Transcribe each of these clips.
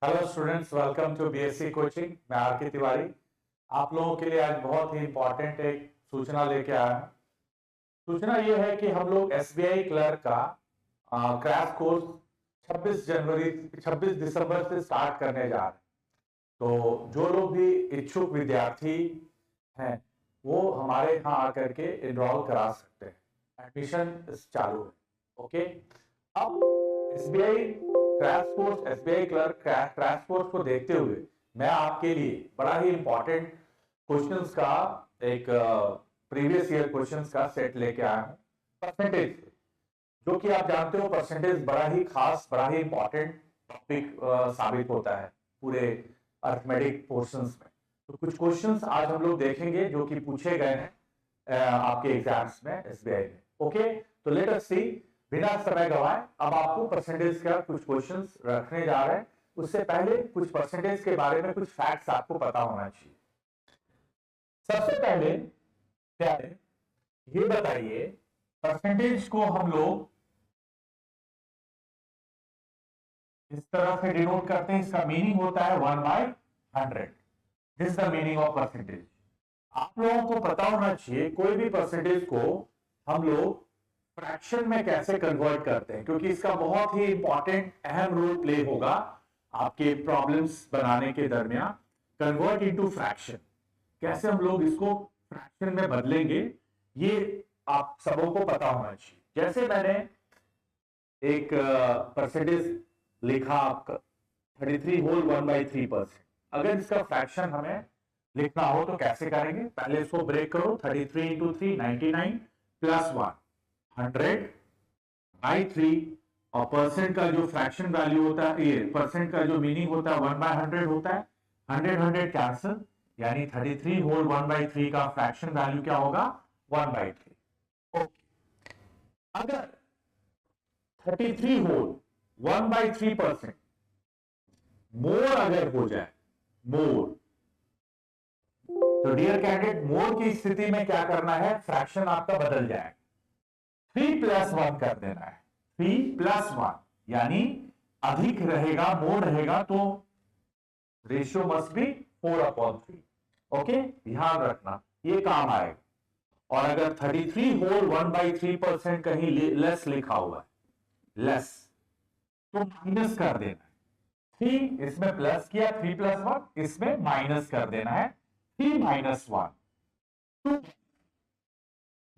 Hello students, welcome to BSc coaching. मैं R K Tiwari आप लोगों के लिए आज बहुत ही इंपॉर्टेंट एक सूचना लेके आया हूं। सूचना ये है कि हम लोग एसबीआई क्लर्क का क्रैश कोर्स 26 दिसंबर से स्टार्ट करने जा रहे हैं। तो जो लोग भी इच्छुक विद्यार्थी हैं वो हमारे यहाँ आकर के एनरोल करा सकते हैं। एडमिशन चालू है। ओके, अब एसबीआई क्लर्क क्रैश कोर्स को देखते हुए मैं आपके लिए बड़ा ही इंपॉर्टेंट क्वेश्चंस का एक प्रीवियस ईयर क्वेश्चंस का सेट लेके आया हूं परसेंटेज, जो कि आप जानते हो परसेंटेज बड़ा ही खास, बड़ा ही इंपॉर्टेंट टॉपिक साबित होता है पूरे अर्थमेटिक पोर्शंस में। तो कुछ क्वेश्चंस आज हम लोग देखेंगे जो कि पूछे गए हैं आपके एग्जाम्स में एसबीआई में। ओके, तो लेट अस सी, बिना समय गवाए अब आपको परसेंटेज का कुछ क्वेश्चंस रखने जा रहे हैं। उससे पहले कुछ परसेंटेज के बारे में कुछ फैक्ट्स आपको पता होना चाहिए। सबसे पहले प्यारे ये बताइए, परसेंटेज को हम लोग इस तरह से डिनोट करते हैं। इसका मीनिंग होता है 1/100। This is the meaning of percentage. आप लोगों को पता होना चाहिए कोई भी परसेंटेज को हम लोग फ्रैक्शन में कैसे कन्वर्ट करते हैं, क्योंकि इसका बहुत ही इंपॉर्टेंट अहम रोल प्ले होगा आपके प्रॉब्लम्स बनाने के दरमियान। कन्वर्ट इनटू फ्रैक्शन, कैसे हम लोग इसको फ्रैक्शन में बदलेंगे, ये आप सबों को पता होना चाहिए। जैसे मैंने एक परसेंटेज लिखा आपका 33 होल 1/3%। अगर इसका फ्रैक्शन हमें लिखना हो तो कैसे करेंगे? पहले इसको ब्रेक करो। 33 इंटू 3 99 प्लस 1 100/3, और परसेंट का जो फ्रैक्शन वैल्यू होता है, ये परसेंट का जो मीनिंग होता है 1/100 होता है। 100 कैंसिल, यानी 33 होल 1/3 का फ्रैक्शन वैल्यू क्या होगा? 1/3। ओके, अगर 33 होल 1/3% मोर अगर हो जाए, मोर, तो डियर कैंडिडेट मोर की स्थिति में क्या करना है? फ्रैक्शन आपका बदल जाएगा, 3+1 कर देना है। 3+1 यानी अधिक रहेगा, मोर रहेगा, तो रेशियो मस्ट बी 4/3। ओके, ध्यान रखना, ये काम आएगा। और अगर 33 होल 1/3% कहीं लेस लिखा हुआ है, लेस, तो माइनस कर देना है। 3 इसमें प्लस किया, 3+1 इसमें माइनस कर देना है, 3 - 1।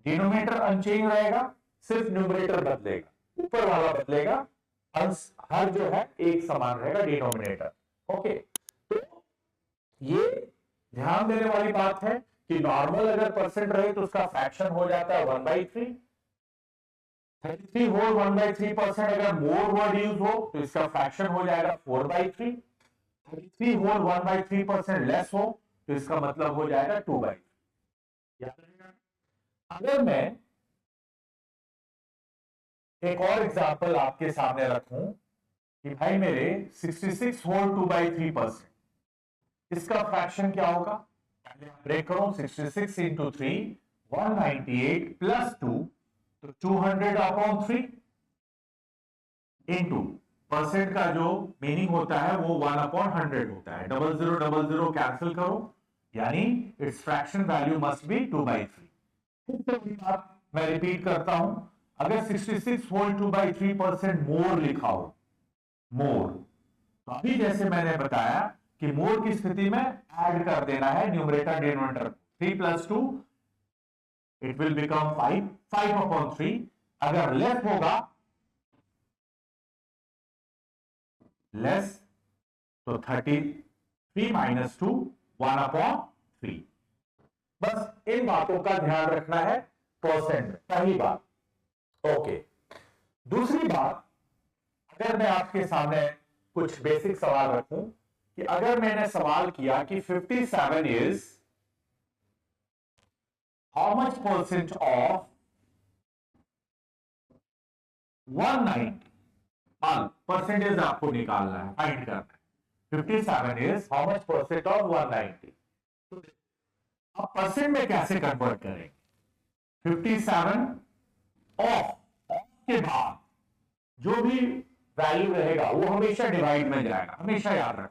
डिनोमिनेटर अनचेंज रहेगा, सिर्फ न्यूमरेटर बदलेगा, ऊपर वाला बदलेगा, अंश हर जो है एक समान रहेगा डिनोमिनेटर। ओके, तो ये ध्यान देने वाली बात है कि नॉर्मल अगर परसेंट रहे तो उसका फ्रैक्शन हो जाता है 1/3। 33 होल 1/3% अगर मोर वर्ड यूज हो तो इसका फ्रैक्शन हो जाएगा 4/3। 33 होल 1/3% लेस हो तो इसका मतलब हो जाएगा 2/3। अगर मैं एक और एग्जांपल आपके सामने रखूं कि भाई मेरे 66 होल 2/3%, इसका फ्रैक्शन क्या होगा? ब्रेक करो, 66 इंटू 3 198 प्लस 2, तो 200/3 इंटू परसेंट का जो मीनिंग होता है वो 1/100 होता है। 0000 कैंसिल करो, यानी it's fraction value must be 2/3। मैं रिपीट करता हूं, अगर 66 होल 2/3% मोर लिखा हो, मोर, तो अभी जैसे मैंने बताया कि मोर की स्थिति में ऐड कर देना है numerator denominator. 3 + 2 it will become 5/3। अगर लेस होगा, लेस, तो 33 - 2 1/3। बस इन बातों का ध्यान रखना है परसेंट में, पहली बात। ओके, दूसरी बात, अगर मैं आपके सामने कुछ बेसिक सवाल रखूं कि अगर मैंने सवाल किया कि 57 is how much percent of 190, percentage आपको निकालना है, फाइंड करना है। 57 is how much percent of 190। अब परसेंट में कैसे कन्वर्ट करेंगे? 57 ऑफ के बाद जो भी वैल्यू रहेगा वो हमेशा डिवाइड में जाएगा, हमेशा याद रखना।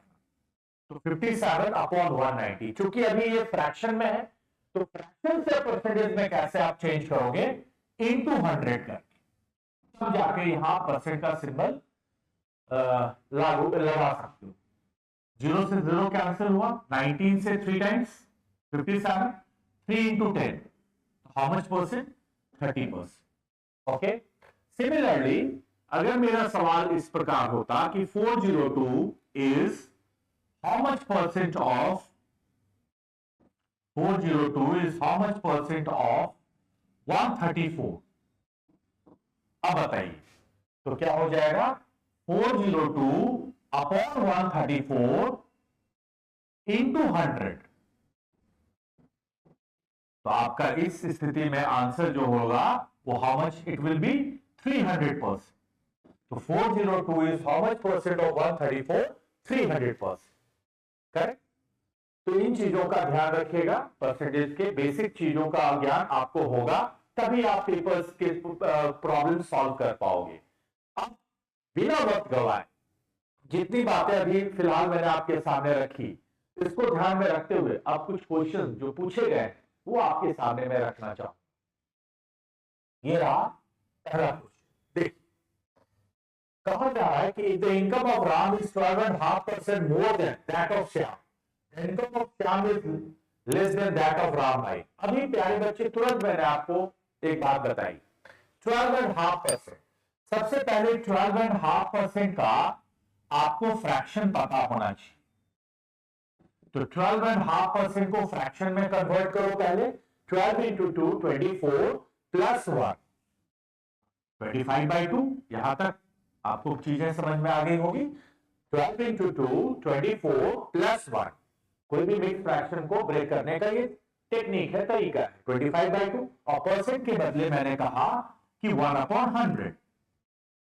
तो 57 अपॉन 190, क्योंकि अभी ये फ्रैक्शन में है तो फ्रैक्शन से परसेंटेज में कैसे आप चेंज करोगे, इनटू 100 करके, तब जाके यहां परसेंट का सिंबल लागू लगा सकते हो। 0 से 0 कैंसिल हुआ, 19 से 3 times 57, 3 into 10, how much percent, 30%। Okay, similarly अगर मेरा सवाल इस प्रकार होता कि 402 is how much percent of 402 is how much percent of 134, अब बताइए तो क्या हो जाएगा, 402 अपॉन 134 इंटू 100, तो आपका इस स्थिति में आंसर जो होगा वो how much it will be, 300%। तो 402 is how much percent of 134, 300%। Correct. तो इन चीजों का ध्यान रखिएगा, परसेंटेज के बेसिक चीजों का ज्ञान आपको होगा, तभी आप पेपर्स के प्रॉब्लम सॉल्व कर पाओगे। अब बिना वक्त गवाए जितनी बातें अभी फिलहाल मैंने आपके सामने रखी, इसको ध्यान में रखते हुए अब कुछ क्वेश्चन जो पूछे गए वो आपके सामने में रखना चाहूं। ये रहा पहला क्वेश्चन, देखिए कहा जा रहा है कि the income of Ram is 12.5% more than that of Shyam, the income of Shyam is less than that of Ram भाई। अभी प्यारे बच्चे तुरंत मैंने आपको एक बात बताई, 12.5%। सबसे पहले 12.5% का आपको फ्रैक्शन पता होना चाहिए, तो 12.5% को फ्रैक्शन में कन्वर्ट करो पहले, 12 इंटू 2 24 प्लस 1 25/2, यहां तक आपको चीजें समझ में आ गई होगी। 12 इंटू 2 24 प्लस 1, कोई भी मिक्स फ्रैक्शन को ब्रेक करने का ये टेक्निक है, तरीका है। 25/2 और परसेंट के बदले मैंने कहा कि 1/100।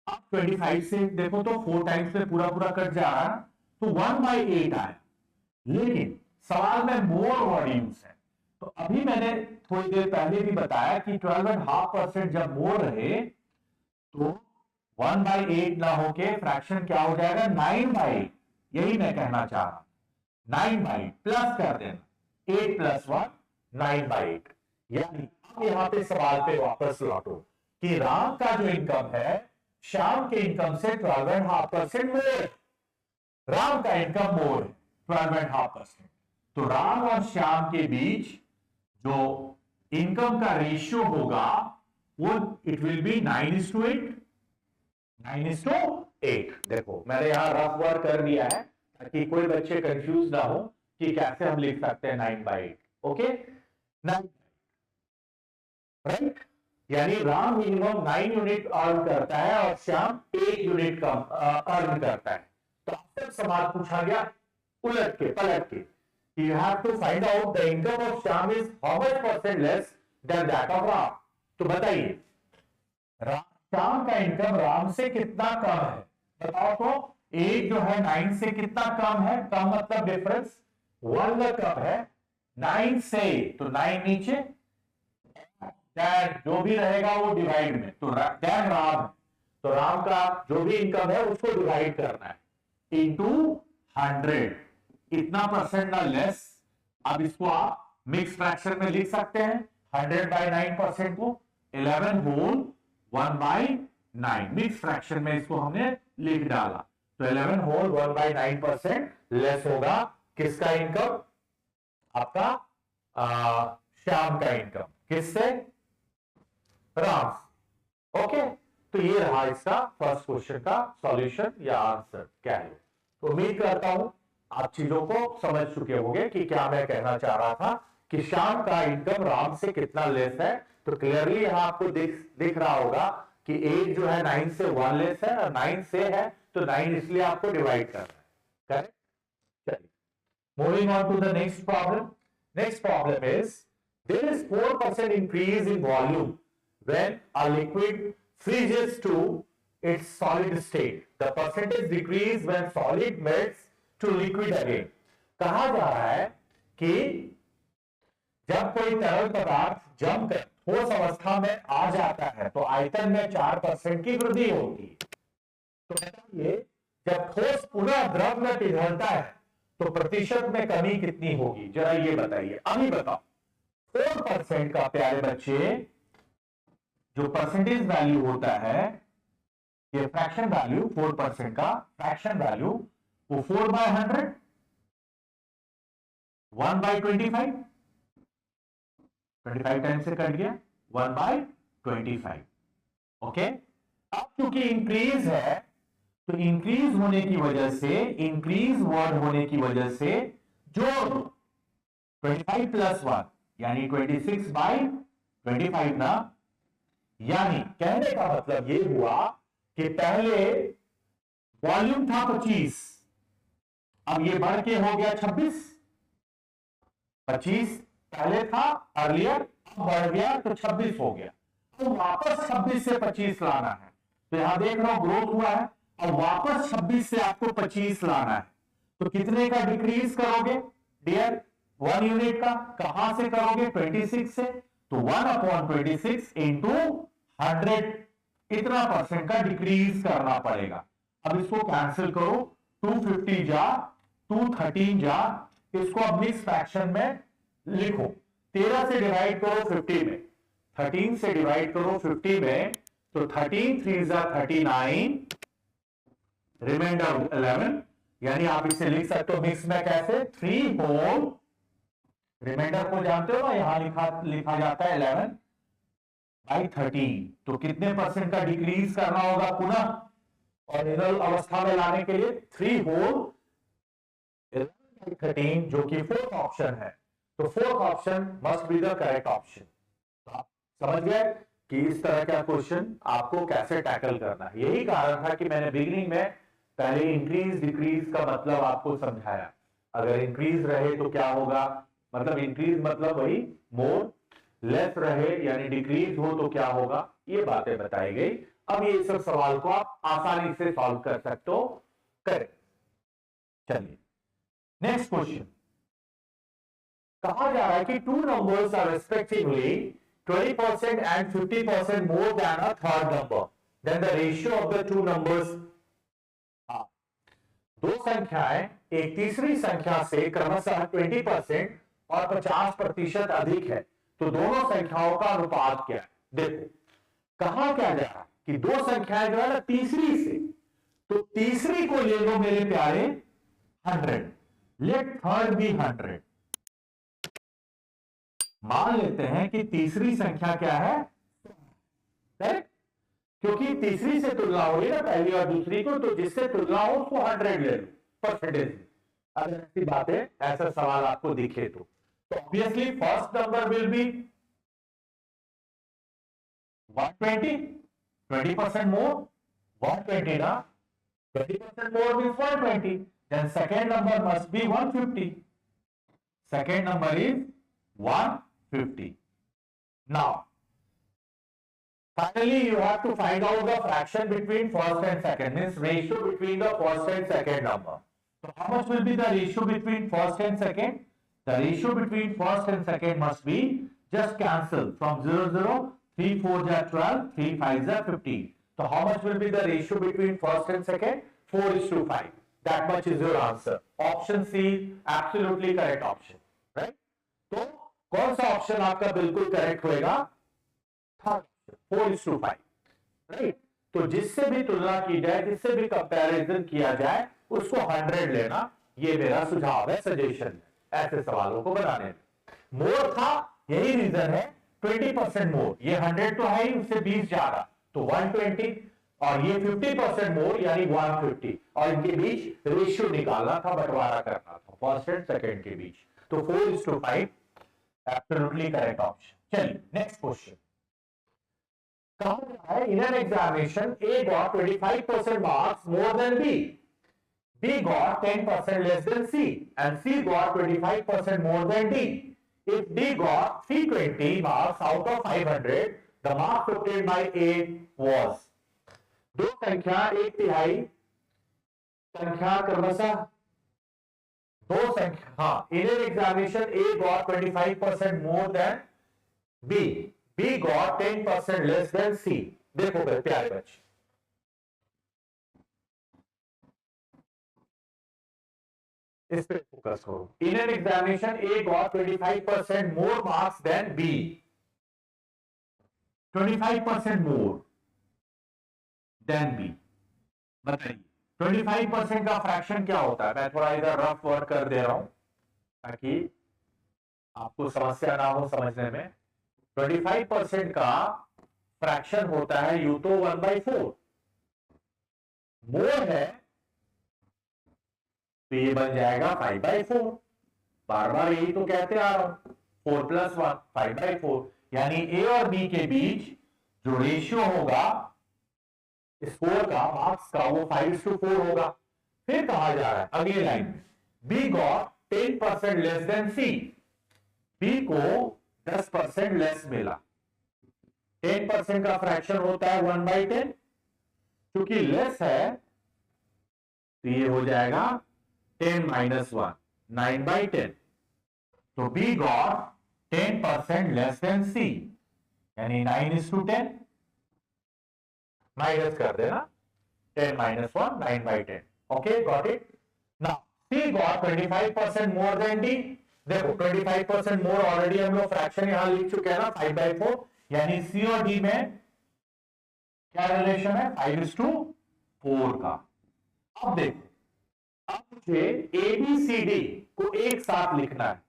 अब 25 से देखो तो 4 टाइम्स में पूरा पूरा कट जा रहा है, तो 1/8 आया, लेकिन सवाल में मोर वर्ड यूज है। तो अभी मैंने थोड़ी देर पहले भी बताया कि 12.5% जब मोर रहे तो 1/8 ना होके फ्रैक्शन क्या हो जाएगा, 9/8। यही मैं कहना चाह रहा हूं, 9/8 प्लस कर देना, 8 प्लस 1 9/8। यानी अब यहां पे सवाल पे वापस लौटो कि राम का जो इनकम है श्याम के इनकम से 12.5% मोर है, राम का इनकम मोर है 12.5%, तो राम और श्याम के बीच जो इनकम का रेशियो होगा वो इट विल बी 9:8। 9:8। देखो मैंने यहां रफ वर्क कर दिया है ताकि कोई बच्चे कंफ्यूज ना हो कि कैसे हम लिख सकते हैं 9/8। ओके, 9, राइट, यानी राम मिनिमम 9 यूनिट अर्न करता है और श्याम 8 यूनिट कम अर्न करता है। तो अब तक सवाल पूछा गया उलट के पलट के, you have to find out the income of Shyam is how much percent less than that of Ram। तो बताइए श्याम का इनकम राम से कितना कम है, बताओ तो। 8 जो है 9 से कितना कम है, कम मतलब डिफरेंस 1 का कम है 9 से, तो 9 नीचे, जो भी रहेगा वो डिवाइड में, तो दैन राम, तो राम का जो भी इनकम है उसको डिवाइड करना है इंटू 100, इतना परसेंट ना लेस। अब इसको आप मिक्स फ्रैक्शन में लिख सकते हैं, 100/9% को 11 होल 1/9, मिक्स फ्रैक्शन में इसको हमने लिख डाला, तो 11 होल 1/9% लेस होगा किसका इनकम, आपका श्याम का इनकम, किससे, राम से। ओके, तो ये रहा इसका फर्स्ट क्वेश्चन का सॉल्यूशन या आंसर क्या है। तो उम्मीद करता हूं आप चीजों को समझ चुके होंगे कि क्या मैं कहना चाह रहा था कि श्याम का इनकम राम से कितना लेस है। तो क्लियरली यहां आपको दिख रहा होगा कि 8 जो है 9 से 1 लेस है और 9 से है तो 9 इसलिए आपको डिवाइड करना है, करेक्ट। चलिए moving on to the next problem. Next problem is there is 4% increase in volume when a liquid freezes to its solid state. The percentage decrease when solid melts to liquid again. कहा जा रहा है कि जब कोई तरल पदार्थ जमकर ठोस अवस्था में आ जाता है तो आयतन में 4% की वृद्धि होती है। तो बताइए, जब ठोस पुनः द्रव में पिघलता है तो प्रतिशत में कमी कितनी होगी, जरा ये बताइए, अभी बताओ। 4% का, प्यारे बच्चे, जो परसेंटेज वैल्यू होता है, ये फ्रैक्शन वैल्यू, 4% का फ्रैक्शन वैल्यू, वो 4/100, 1/25, 25 टाइम से कट गया, 1/25। ओके, अब क्योंकि इंक्रीज है, तो इंक्रीज होने की वजह से, इंक्रीज वर्ड होने की वजह से जोड़ दो, 25 + 1 यानी 26/25 ना। यानी कहने का मतलब ये हुआ कि पहले वॉल्यूम था 25, अब ये बढ़ के हो गया 26। 25 पहले था अर्लियर, अब बढ़ गया तो 26 हो गया, तो वापस 26 से 25 लाना है। तो यहां देख रहा हूं ग्रोथ हुआ है, अब वापस 26 से आपको 25 लाना है, तो कितने का डिक्रीज करोगे डियर? 1 यूनिट का। कहां से करोगे? 26 से। तो 1/26 इंटू 100, इतना परसेंट का डिक्रीज करना पड़ेगा। अब इसको कैंसिल करो, 250 जा, 213 जा, इसको अब मिक्स फ्रैक्शन में लिखो। 13 से डिवाइड करो 50 में, 13 से डिवाइड करो 50 में, तो 13 3 जा 39, रिमाइंडर 11, यानी आप इसे लिख सकते हो मिक्स में कैसे, 3 होल, रिमाइंडर को जानते हो ना, यहां लिखा जाता है 11/13। तो कितने परसेंट का डिक्रीज करना होगा पुनः ओरिजिनल अवस्था में लाने के लिए? 3 होल 11/13, जो कि फोर्थ ऑप्शन है। तो fourth option must be the correct option. तो आप समझ गए कि इस तरह का क्वेश्चन आपको कैसे टैकल करना है। यही कारण था कि मैंने बिगिनिंग में पहले इंक्रीज डिक्रीज का मतलब आपको समझाया। अगर इंक्रीज रहे तो क्या होगा, मतलब इंक्रीज मतलब वही मोर, लेस रहे यानी डिक्रीज हो तो क्या होगा, ये बातें बताई गई। अब ये सब सवाल को आप आसानी से सॉल्व कर सकते हो। करें, चलिए नेक्स्ट क्वेश्चन। कहा जा रहा है कि two numbers are respectively 20% and 50% more than a third number, then the ratio of the two numbers. दो संख्याएं एक तीसरी संख्या से क्रमशः 20% और 50% अधिक है, तो दोनों संख्याओं का अनुपात क्या है? देखो, कहा क्या जा रहा है कि दो संख्याएं जो है ना तीसरी से, तो तीसरी को ले लो मेरे प्यारे 100, लेट थर्ड बी 100। मान लेते हैं कि तीसरी संख्या क्या है, करेक्ट, क्योंकि तीसरी से तुलना हो रही है ना पहली और दूसरी को, तो जिससे तुलना हो उसको 100 ले लो परसेंटेज। अगर ऐसी बात है, ऐसा सवाल आपको दिखे तो obviously first number will be 120, 20% मोर, 120 ना, 20% more means 120. Then second number must be 150. Second number is 150. Now, finally you have to find out the fraction between first and second, means ratio between the first and second number. So how much will be the ratio between first and second? The ratio between first and second must be, just cancel from 0, 0, 3 4 are 12, 3 5 are 15. So how much will be the ratio between first and second? 4:5. That much is your answer. Option C absolutely correct option, right? तो कौन सा option आपका बिल्कुल correct होएगा? Third, 4:5, right? तो जिससे भी तुलना की जाए, जिससे भी कंपैरिजन किया जाए, उसको 100 लेना, ये मेरा सुझाव है, सजेशन है ऐसे सवालों को बनाने में। मोर था, यही रीजन है, 20% मोर, ये 100 तो है ही, उससे 20 ज्यादा तो 120, और ये 50% मोर यानी 150, और इनके बीच रेशियो निकालना था, बंटवारा करना था फर्स्ट एंड सेकंड के बीच। तो 4:5 एब्सोल्युटली करेक्ट ऑप्शन। चलिए नेक्स्ट क्वेश्चन। कहा गया है इन an examination A got 25% marks more than B got 10% less than C, and C got 25% more than D. If D got 320 marks out of 500, the marks obtained by A was। दो संख्या एक तिहाई संख्या क्रमशः, दो संख्या, हाँ, इन an examination A got 25% more than B got 10% less than C। देखो प्यारे बच्चे, इस पे फोकस करो। In an examination A got 25% more marks than B, 25% more than B. बताइए 25% का फ्रैक्शन क्या होता है? मैं थोड़ा इधर रफ वर्क कर दे रहा हूं ताकि आपको समस्या ना हो समझने में। 25% का फ्रैक्शन होता है यू तो 1/4, मोर है तो ये बन जाएगा 5/4। बार बार यही तो कहते आ रहा हूं, 4 + 1 5/4, यानी ए और बी के बीच जो रेशियो होगा स्कोर का, मार्क्स का, वो 5:4 होगा। फिर कहा जा रहा है अगली line, B got 10% less than C, B को 10% लेस मिला। 10% का फ्रैक्शन होता है 1/10, क्योंकि लेस है तो ये हो जाएगा 10 - 1 9/10। तो बी गॉट 10% लेस देन सी, यानी 9:10। माइनस कर देना, 10 - 1 9/10। Okay, got it. Now see got 25% more then D. देखो 25% मोर ऑलरेडी हम लोग फ्रैक्शन यहां लिख चुके हैं ना, 5/4, यानी सी और डी में क्या रिलेशन है? 5:4 का। अब देखो, अब मुझे ए बी सी डी को एक साथ लिखना है।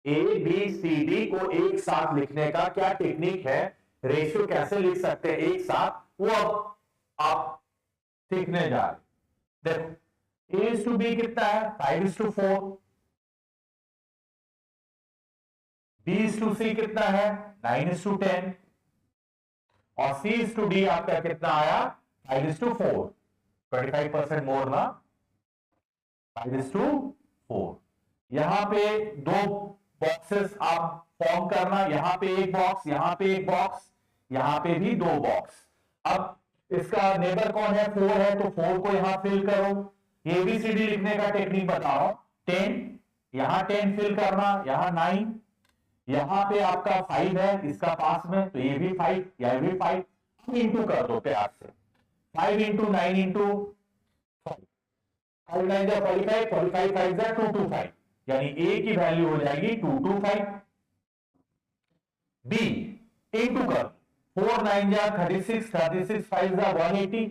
ए बी सी डी को एक साथ लिखने का क्या टेक्निक है, रेशियो कैसे लिख सकते हैं एक साथ, वो अब आप सीखने जा रहे। देखो A/B कितना है? 5:4। B/C कितना है? 9:10। और C/D आपका कितना आया? 5:4। 25% मोर ना, 5:4। यहां पे दो बॉक्सेस आप फॉर्म करना, यहां पे एक बॉक्स, यहां पे एक बॉक्स, यहां पे भी दो बॉक्स। अब इसका नेबर कौन है? 4 है, तो 4 को यहां फिल करो। ABCD लिखने का टेक्निक बता रहा हूं। 10 यहां 10 फिल करना, यहां 9, यहां पे आपका 5 है इसका पास में, तो ये भी 5, यह भी 5। इंटू कर दो प्यार से, 5 × 9 × 5 9 जा 45, 45 5 जा 225, यानी ए की वैल्यू हो जाएगी 225। बी इंटू कर, 4 9 जा 36, 36 5 जा 180,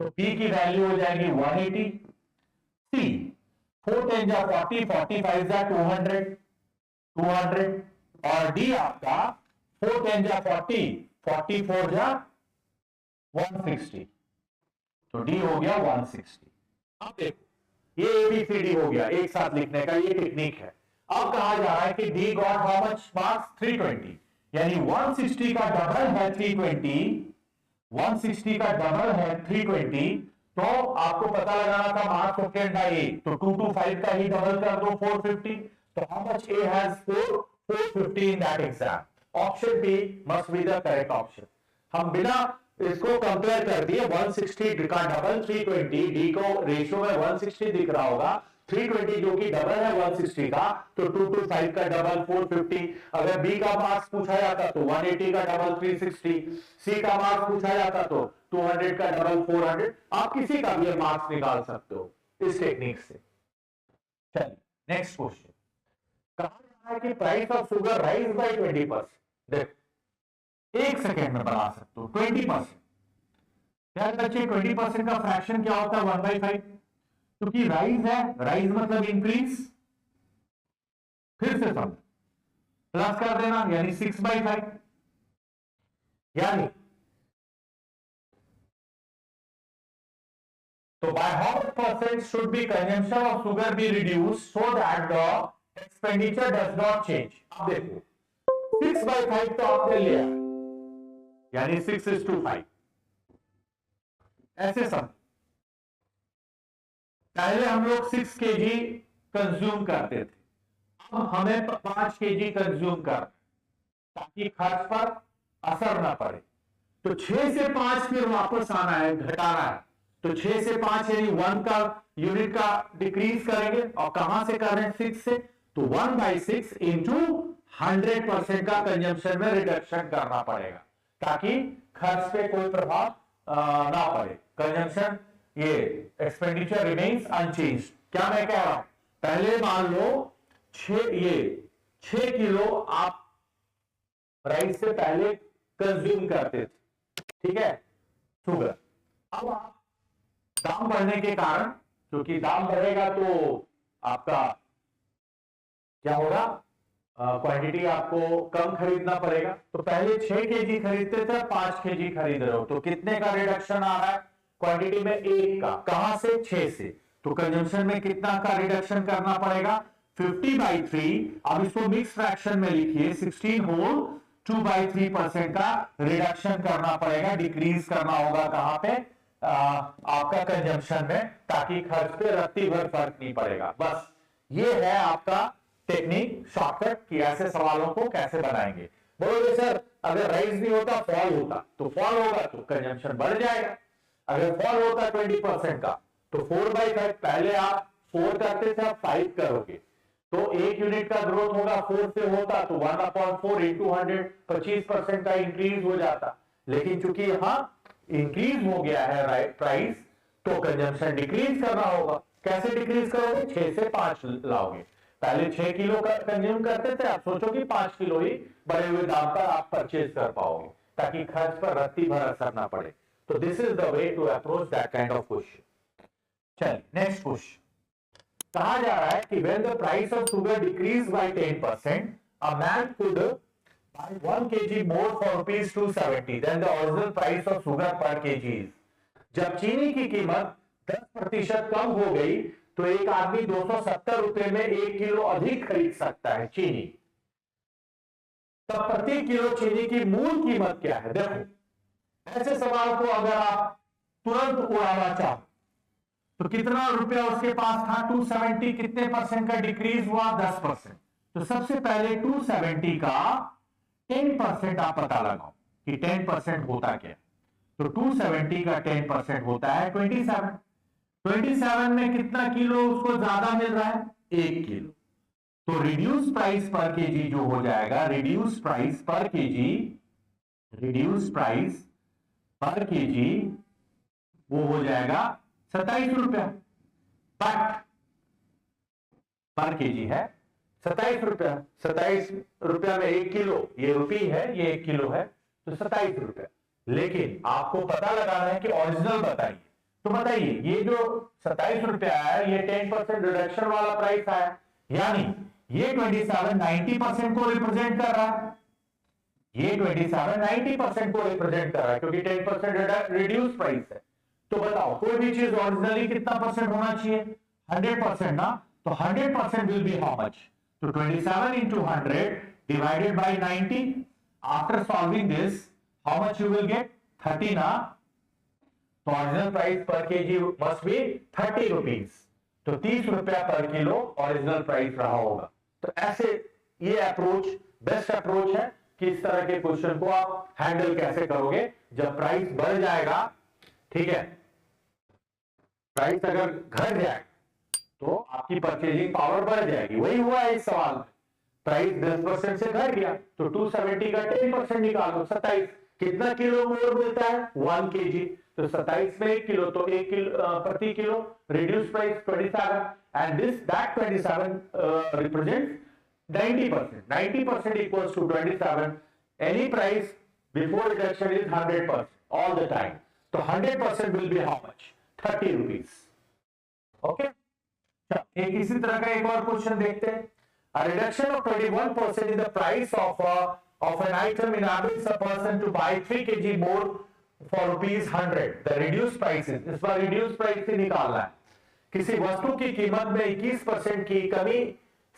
तो बी की वैल्यू हो जाएगी 180। सी 4 10 जा 40, 40 5 जा 200, 200। और डी आपका 4 10 जा 40, 44 जा 160, तो डी हो गया 160। अब देखो ये ABCD हो गया एक साथ लिखने का, ये टेक्निक है। अब कहा जा रहा है कि D got how much marks? 320, यानी 160 का डबल है 320, 160 का डबल है 320, तो आपको पता लगाना था मार्क्स ऑब्टेन्ड बाय ए, तो 225 का ही डबल कर दो 450, तो how much A has 450 in that exam. Option B must be the correct option. हम बिना इसको कंपेयर कर दिए, 160 का डबल 320, डी को रेशियो में 160 दिख रहा होगा, 320 जो कि डबल है 160 का, तो 225 का डबल 450। अगर बी का मार्क्स पूछा जाता तो 180 का डबल 360, सी का मार्क्स पूछा जाता तो 200 का डबल 400। आप किसी का भी मार्क्स निकाल सकते हो इस टेक्निक से। चलिए नेक्स्ट क्वेश्चन, कहा जा रहा है कि price of sugar rise by 20%। देखो एक सेकेंड में बना सकते हो 20%। क्या बच्चे 20% का फ्रैक्शन क्या होता है? 1/5, क्योंकि राइज है, राइज मतलब इंक्रीज। फिर से समझ, प्लस कर देना, यानी 6/5, यानी तो by how much percent should be consumption of sugar be reduced so that the expenditure does not change। अब देखो 6/5 तो आपने लिया, यानी 6:5। ऐसे समझ, पहले हम लोग 6 kg कंज्यूम करते थे, अब हमें 5 kg कंज्यूम कर, ताकि खर्च पर असर ना पड़े। तो 6 से 5 फिर वापस आना है, घटाना है, तो 6 से 5 यानी 1 का यूनिट का डिक्रीज करेंगे, और कहां से कर रहे हैं? 6 से, तो 1/6 इंटू 100% का कंजम्पशन में रिडक्शन करना पड़ेगा, ताकि खर्च पे कोई प्रभाव ना पड़े। कंजम्पशन ये एक्सपेंडिचर रिमेन्स अनचेंज्ड। क्या मैं कह रहा हूं? पहले मान लो 6 किलो आप राइस से पहले कंज्यूम करते थे, ठीक है, शुगर। अब आप दाम बढ़ने के कारण, क्योंकि दाम बढ़ेगा तो आपका क्या होगा, क्वांटिटी आपको कम खरीदना पड़ेगा। तो पहले 6 केजी खरीदते थे, 5 केजी खरीद रहे हो, तो कितने का रिडक्शन आ रहा है क्वांटिटी में? 1 का। कहां से? 6 से। तो कंजम्पशन में कितना का रिडक्शन करना पड़ेगा? 50/3। अब इसको मिक्स फ्रैक्शन में लिखिए, 16 होल 2/3% का रिडक्शन करना पड़ेगा, डिक्रीज करना होगा कहां पे? आपका कंजम्पशन में, ताकि खर्च पे रत्ती भर फर्क नहीं पड़ेगा। बस ये है आपका टेक्निक, शॉर्टकट कि ऐसे सवालों को कैसे बनाएंगे। बोलोगे सर अगर राइज नहीं होता फॉल होता, तो फॉल होगा तो कंजम्पशन बढ़ जाएगा। अगर फॉल होता 20% का तो 4/5, पहले आप 4 करते थे, आप 5 करोगे, तो 1 यूनिट का ग्रोथ होगा, 4 से होता तो 1/4 इंटू 100, 25% का इंक्रीज हो जाता। लेकिन चूंकि यहां इंक्रीज हो गया है प्राइस, तो कंजम्पशन डिक्रीज करना होगा। कैसे डिक्रीज करोगे? 6 से 5 लाओगे। पहले 6 किलो का कंज्यूम करते थे, आप सोचो कि 5 किलो ही बढ़े हुए दाम पर आप परचेज कर पाओगे, ताकि खर्च पर रत्ती भर असर ना पड़े। तो this is the way to approach that kind of question. चलिए नेक्स्ट क्वेश्चन। कहा जा रहा है कि when the price of sugar decreased by 10%, a man could buy 1 kg more for rupees 270 than the original price of sugar per kg is. जब चीनी की कीमत 10% कम हो गई, तो एक आदमी 270 रुपए में 1 किलो अधिक खरीद सकता है चीनी। तब प्रति किलो चीनी की मूल कीमत क्या है? देखो, ऐसे सवाल को अगर आप तुरंत उड़ाना चाहो तो कितना रुपया उसके पास था? 270, कितने परसेंट का डिक्रीज हुआ? 10%। तो सबसे पहले 270 का 10% आप पता लगाओ कि 10% होता क्या। तो 270 का 10% होता है 27। 27 में कितना किलो उसको ज्यादा मिल रहा है? 1 किलो। तो रिड्यूस प्राइस पर केजी जो हो जाएगा, रिड्यूस प्राइस पर केजी वो हो जाएगा 27 रुपया। बट पर केजी है 27 रुपया। 27 रुपया में 1 किलो, ये रुपी है, ये 1 किलो है, तो 27 रुपया। लेकिन आपको पता लगाना है कि ओरिजिनल बताइए। तो बताइए, ये जो 27 रुपया है, ये 10% रिडक्शन वाला प्राइस है, यानी ये 27 90% को रिप्रेजेंट कर रहा है। ये 27 90% को रिप्रेजेंट कर रहा है, क्योंकि 10% रिड्यूस प्राइस है। तो बताओ, कोई भी चीज ओरिजिनली कितना परसेंट होना चाहिए? 100% ना। तो 100% विल बी हाउ मच? तो 27 into 100 divided by 90. After solving this, how much you will get? 30 ना। तो ओरिजिनल प्राइस पर केजी मस्ट बी 30 रुपीज। तो 30 रुपया पर किलो ओरिजिनल प्राइस रहा होगा। तो ऐसे ये अप्रोच बेस्ट अप्रोच है कि इस तरह के क्वेश्चन को आप हैंडल कैसे करोगे जब प्राइस बढ़ जाएगा। ठीक है, प्राइस अगर घट जाए तो आपकी परचेजिंग पावर बढ़ जाएगी। वही हुआ है इस सवाल में। प्राइस 10% से घट गया, तो 270 का 10% निकालो, 27। कितना किलो मोर मिलता है? 1 केजी। तो 27 में 1 किलो, तो 1 किलो प्रति kilo reduce price 27, and that 27 represents 90%. 90% equals to 27. Any price before reduction is 100% all the time. So 100% will be how much? 30 rupees. Okay? एक इसी तरह का एक और क्वेश्चन देखते हैं। A reduction of 21% in the price of an item enables a person to buy 3 kg more for rupees 100. The reduced price is, इस बार reduced price से निकालना है। किसी वस्तु की कीमत में 21% की कमी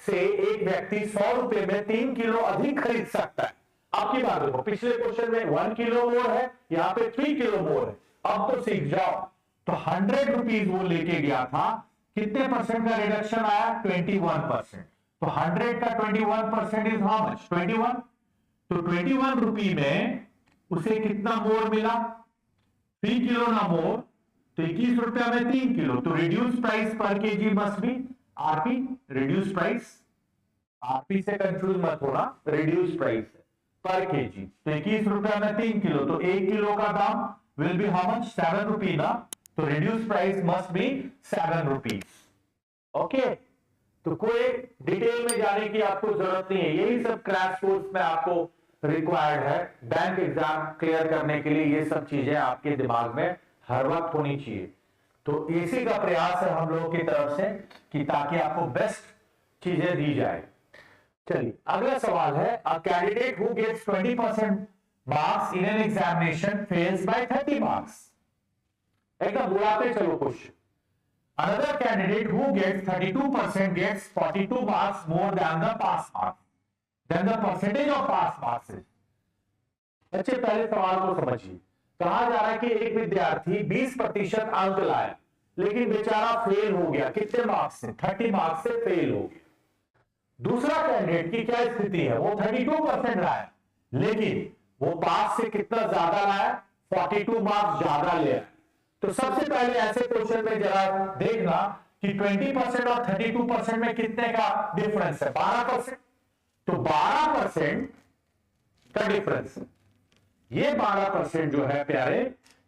से एक व्यक्ति 100 रुपए में 3 किलो अधिक खरीद सकता है। आपकी बात देखो, पिछले क्वेश्चन में 1 किलो मोर है, यहाँ पे 3 किलो मोर है। अब तो सीख जाओ। तो 100 रुपीज वो लेके गया था, कितने परसेंट का रिडक्शन आया? 21%। तो 100 का 21% इज हाउ मच? 21। तो 21 रुपी में उसे कितना मोर मिला? 3 किलो ना मोर, तो 21 रुपया में 3 किलो। तो रिड्यूस प्राइस पर KG must be RP. Reduce price, RP से कंफ्यूज मत होना, रिड्यूस प्राइस पर केजी। तो 21 रुपया में 3 किलो, तो 1 किलो का दाम विल बी हाउ मच? 7 रुपी ना। तो reduce price must be 7 rupees. Okay, तो कोई डिटेल में जाने की आपको जरूरत नहीं है, यही सब क्रैश कोर्स में आपको रिक्वायर्ड है बैंक एग्जाम क्लियर करने के लिए। ये सब चीजें आपके दिमाग में हर वक्त होनी चाहिए। तो इसी का प्रयास है हम लोगों की तरफ से कि ताकि आपको बेस्ट चीजें दी जाए। चलिए अगला सवाल है, a candidate who gets 20% marks in an examination fails by 30 marks. एकदम बुलाते चलो question. Another candidate who gets 32% gets 42 marks more than the pass marks. Then the percentage of pass marks is. अच्छे पहले सवाल को समझिए। कहा जा रहा है कि एक विद्यार्थी 20% अंक लाया लेकिन बेचारा फेल हो गया। कितने मार्क्स से? 30 मार्क्स से फेल हो गया। दूसरा कैंडिडेट की क्या स्थिति है? वो 32% लाया लेकिन वो पास से कितना ज्यादा लाया? 42 मार्क्स ज्यादा लिया। तो सबसे पहले ऐसे क्वेश्चन में जरा देखना कि 20% और 32% में कितने का डिफरेंस है? 12%। तो 12% का डिफरेंस, ये 12% जो है प्यारे,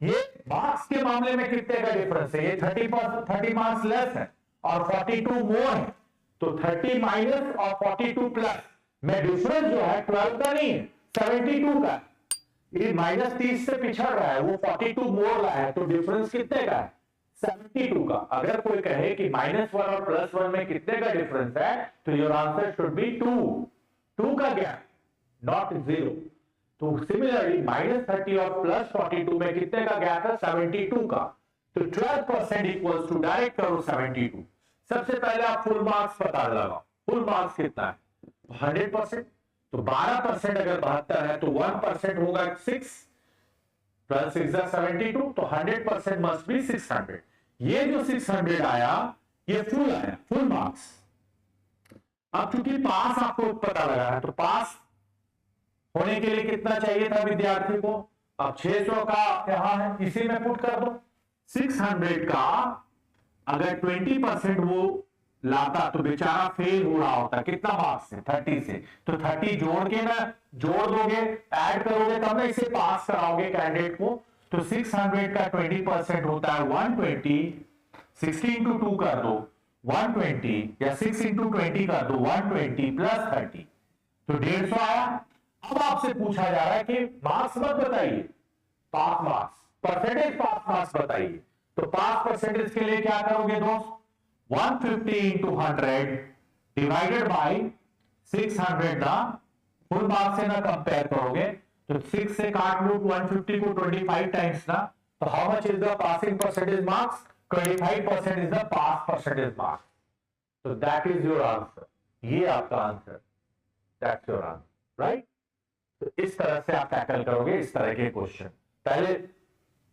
ये मार्क्स के मामले में कितने का डिफरेंस है? ये 30 मार्क्स लेस है और 42 मोर है। तो 30 माइनस और 42 प्लस में डिफरेंस जो है 12 का नहीं है, 72 का। ये -30 से पिछड़ रहा है, वो 42 मोर रहा है, तो डिफरेंस कितने का है? 72 का। अगर कोई कहे कि -1 और +1 में कितने का डिफरेंस है, तो योर आंसर शुड बी 2 का गैप, नॉट 0। तो सिमिलरली -30 और +42 में कितने का गैप है? 72 का। तो 12% इक्वल्स टू, डायरेक्ट करो 72। सबसे पहले आप फुल मार्क्स पता लगाओ। फुल मार्क्स कितना है? 100%। तो 12% अगर 72 है तो 1% होगा 6 प्लस 6 72, तो 100% मस्ट बी 600। ये जो 600 आया ये फुल आया, फुल मार्क्स। अब चूंकि पास आपको पता लगा है, तो पास होने के लिए कितना चाहिए था विद्यार्थी को? अब 600 का यहां है, इसी में पुट कर दो। 600 का अगर 20% वो लाता तो बेचारा फेल हो रहा होता। कितना मार्क्स से? 30 से। तो 30 जोड़ के ना, जोड़ दोगे, ऐड करोगे तब ना इसे पास कराओगे कैंडिडेट को। तो 600 का 20% होता है 120। 60 इंटू 2 कर दो 120, या 6 इंटू 20 कर दो 120 प्लस 30, तो 150 आया। अब आपसे पूछा जा रहा है कि मार्क्स मत बताइए, pass marks, percentage pass marks बताइए। तो पास परसेंटेज के लिए क्या करोगे दोस्त? 150 into 100 divided by 600 ना फुल मार्क्स से ना कंपेयर करोगे तो 6 से काट लो 150 को 25 टाइम्स ना, तो how much is the passing percentage marks? 25% is the pass percentage marks. तो दैट इज योर आंसर, ये आपका answer, that's your answer, right. तो इस तरह से आप टैकल करोगे इस तरह के क्वेश्चन। पहले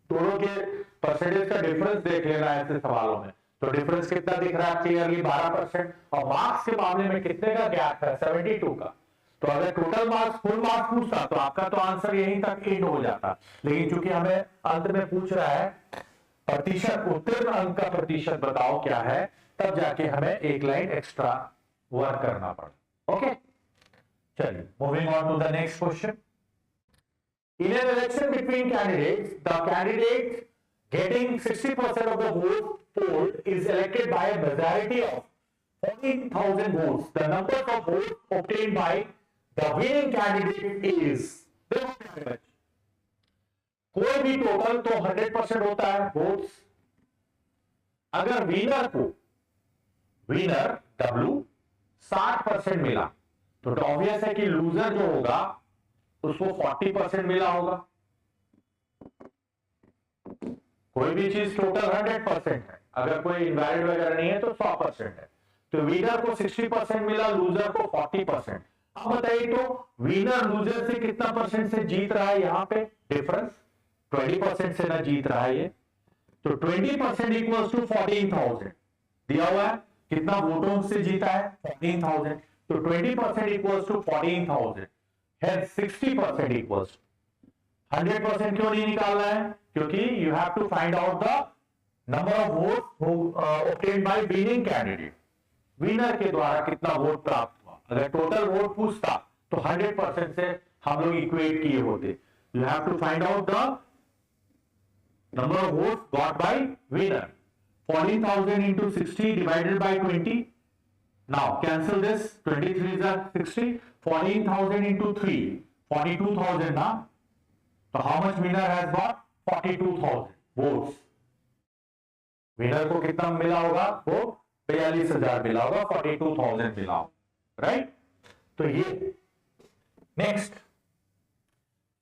दोनों के परसेंटेज का डिफरेंस देख लेना है ऐसे सवालों में। तो डिफरेंस कितना दिख रहा है? क्लियरली 12%। और मार्क्स के मामले में कितने का गैप है? 72 का। तो अगर टोटल मार्क्स, फुल मार्क्स पूछता तो आपका तो आंसर यहीं तक एंड हो जाता। लेकिन चूंकि हमें अंत में पूछ रहा है प्रतिशत, उत्तीर्ण अंक का प्रतिशत बताओ क्या है, तब जाके हमें एक लाइन एक्स्ट्रा वर्क करना पड़ा। ओके, चलिए moving on to the next question. In an election between candidates, the candidate getting 60% of the vote polled is elected by a majority of 14,000 votes. The number of votes obtained by the winning candidate is, कोई भी total तो 100% होता है votes. अगर winner को, winner W 60% मिला तो obvious है कि लूजर जो होगा उसको 40% मिला होगा। कोई भी चीज टोटल 100% है, अगर कोई इनवैलिड वगैरह नहीं है तो 100% है। तो विनर को 60% मिला, लूजर को 40%। अब बताइए तो विनर लूजर से कितना परसेंट से जीत रहा है? यहाँ पे डिफरेंस 20% से ना जीत रहा है ये। तो 20% इक्वल्स टू 14,000 दिया हुआ है। कितना वोटों से जीता है? 14,000। तो 20% इक्वल्स टू 14,000 है। 60% इक्वल्स 100% क्यों नहीं निकालना है? क्योंकि you have to find out the number of vote obtained by winning candidate. Winner के द्वारा कितना वोट प्राप्त हुआ। अगर टोटल वोट पूछता तो 100% से हम लोग इक्वेट किए होते। You have to find out the number of vote got by winner. 14,000 into 60 divided by 20, Now cancel this. 23 is 60. 14,000 into 3. 42,000 ना. So how much winner has got? 42,000 votes. Winner को कितना मिला होगा? वो 42,000 मिला होगा, 42,000 मिला होगा, राइट? तो ये next,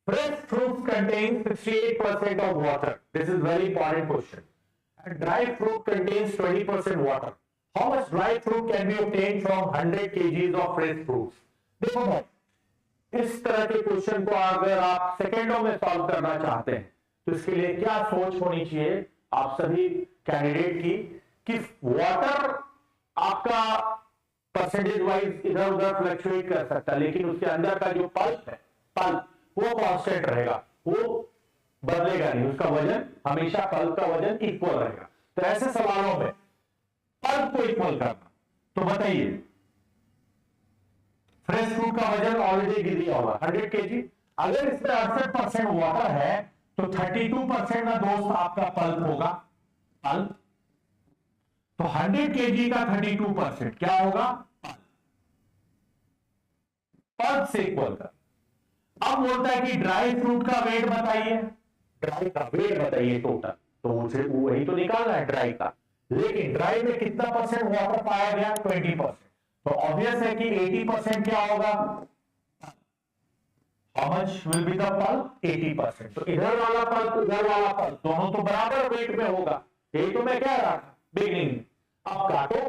fresh fruits contain 68% of water. This is very important question. And dry fruit contains 20% water. How much dry fruit can be obtained from 100 kgs of fresh fruits? देखो भाई, इस तरह के क्वेश्चन को अगर आप सेकेंडों में सॉल्व करना चाहते हैं तो इसके लिए क्या सोच होनी चाहिए आप सभी कैंडिडेट की कि वाटर आपका परसेंटेज वाइज इधर उधर फ्लक्चुएट कर सकता है, लेकिन उसके अंदर का जो पल्प है, पल्प वो कांस्टेंट रहेगा, वो बदलेगा नहीं, उसका वजन हमेशा पल्प का वजन इक्वल रहेगा। तो ऐसे सवालों में पल्प को इक्वल करना, तो बताइए फ्रेश फ्रूट का वजन ऑलरेडी गिर दिया होगा 100 केजी, अगर इसमें 68% वाटर है तो 32% ना दोस्त आपका पल्प होगा, पल्प। तो 100 केजी का 32% क्या होगा? पल्प से इक्वल कर। अब बोलता है कि ड्राई फ्रूट का वेट बताइए, ड्राई का वेट बताइए टोटल, तो उसे वही तो निकालना है ड्राई का, लेकिन ड्राई में कितना परसेंट वाटर पाया गया? 20%। तो ऑब्वियस है कि 80% क्या होगा? How much will be the pulp? 80%। तो इधर वाला पल्प इधर वाला पल्प दोनों तो बराबर वेट में होगा, यही तो मैं कह रहा था बिगिनिंग। अब काटो,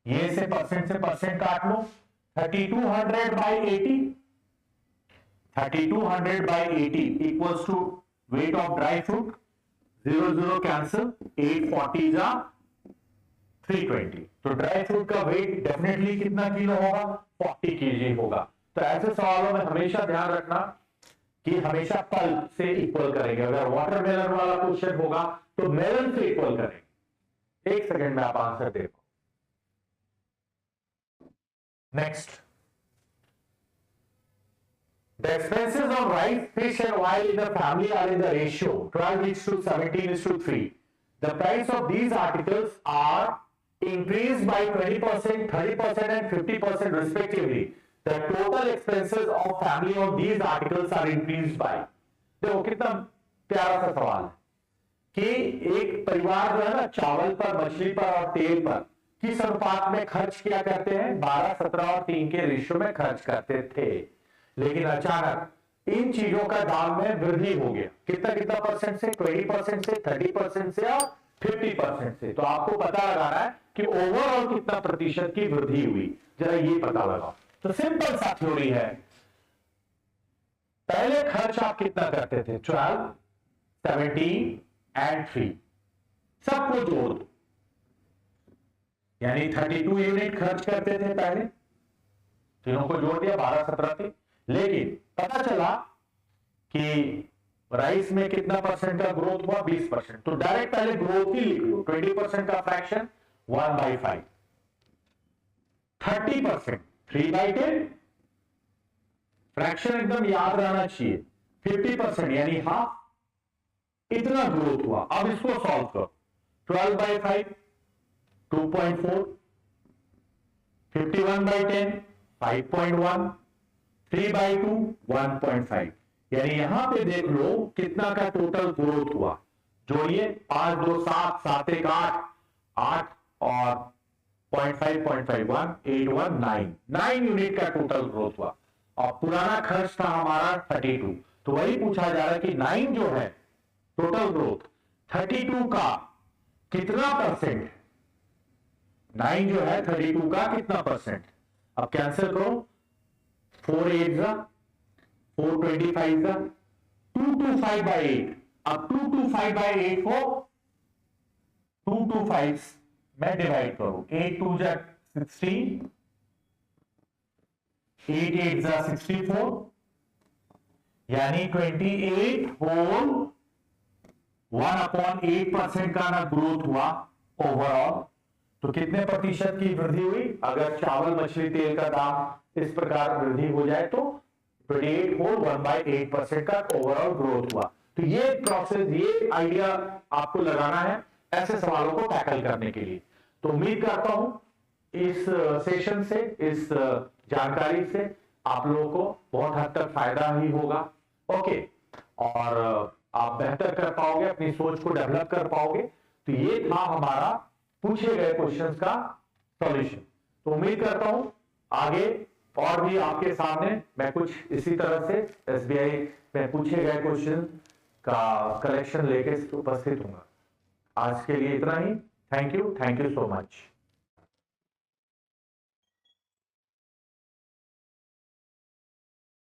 ये से परसेंट काट लो, 3200 by 80, 3200 by 80 equals to weight of dry fruit, 0 cancel, 840 जा 320। तो ड्राई फ्रूट का वेट डेफिनेटली कितना किलो होगा? 40 केजी होगा। तो ऐसे सवालों में हमेशा ध्यान रखना कि हमेशा पल्प से इक्वल करेंगे। अगर वाटरमेलन वाला क्वेश्चन होगा तो मेलन से इक्वल करेंगे। एक सेकंड में आप आंसर देखो। Next, the expenses of rice, fish and oil in the family are in the ratio 12:17:3. The price of these articles are increased by 20%, 30% and 50% respectively. The total expenses of family of these articles are increased by। देखो कितना प्यारा सा सवाल है कि एक परिवार जो है ना चावल पर, मछली पर और तेल पर किस अनुपात में खर्च किया करते हैं? 12, 17 और 3 के रेशियो में खर्च करते थे, लेकिन अचानक इन चीजों का दाम में वृद्धि हो गया। कितना कितना परसेंट से? 20% से, 30% से और 50% से। तो आपको पता लगाना है कि ओवरऑल कितना प्रतिशत की वृद्धि हुई, जरा ये पता लगाओ। तो सिंपल सा थ्योरी है, पहले खर्च आप कितना करते थे? 12, 17 एंड 3, सबको जोड़ दो, यानी 32 यूनिट खर्च करते थे पहले, तीनों को जोड़ दिया 12, 17 थे। लेकिन पता चला कि राइस में कितना परसेंट का ग्रोथ हुआ? 20%। तो डायरेक्ट पहले ग्रोथ ही लिख लो, 20% का फ्रैक्शन 1/5, 30% 3/10, फ्रैक्शन एकदम याद रहना चाहिए, 50% यानी हाफ, इतना ग्रोथ हुआ। अब इसको सॉल्व करो, 12/5 2.4, 51/10 5.1, 3/2 1.5, यानी यहां पे देख लो कितना का टोटल ग्रोथ हुआ। जोड़िए, 5 2 7 7 1 8 8 और 0.5 1 8 1 9 यूनिट का टोटल ग्रोथ हुआ। और पुराना खर्च था हमारा 32, तो वही पूछा जा रहा है कि 9 जो है टोटल ग्रोथ 32 का कितना परसेंट है? 9 जो है 32 का कितना परसेंट? अब कैंसिल करो, 4 8 जा 425 जा 225/8। अब 225/8 को 225 में डिवाइड करो, 8 2 जा 16, 8 8 जा 64, यानी 28 होल 1/8% का ना ग्रोथ हुआ ओवरऑल। तो कितने प्रतिशत की वृद्धि हुई? अगर चावल, मछली, तेल का दाम इस प्रकार वृद्धि हो जाए तो 28 होल 1/8% का ओवरऑल ग्रोथ हुआ। तो ये प्रोसेस, ये आइडिया आपको लगाना है ऐसे सवालों को टैकल करने के लिए। तो उम्मीद करता हूं इस सेशन से, इस जानकारी से आप लोगों को बहुत हद तक फायदा ही होगा। ओके, और आप बेहतर कर पाओगे, अपनी सोच को डेवलप कर पाओगे। तो ये था हमारा पूछे गए क्वेश्चंस का सॉल्यूशन। तो उम्मीद करता हूं आगे और भी आपके सामने मैं कुछ इसी तरह से एसबीआई में पूछे गए क्वेश्चन का कलेक्शन लेके उपस्थित हूंगा। आज के लिए इतना ही। Thank you so much.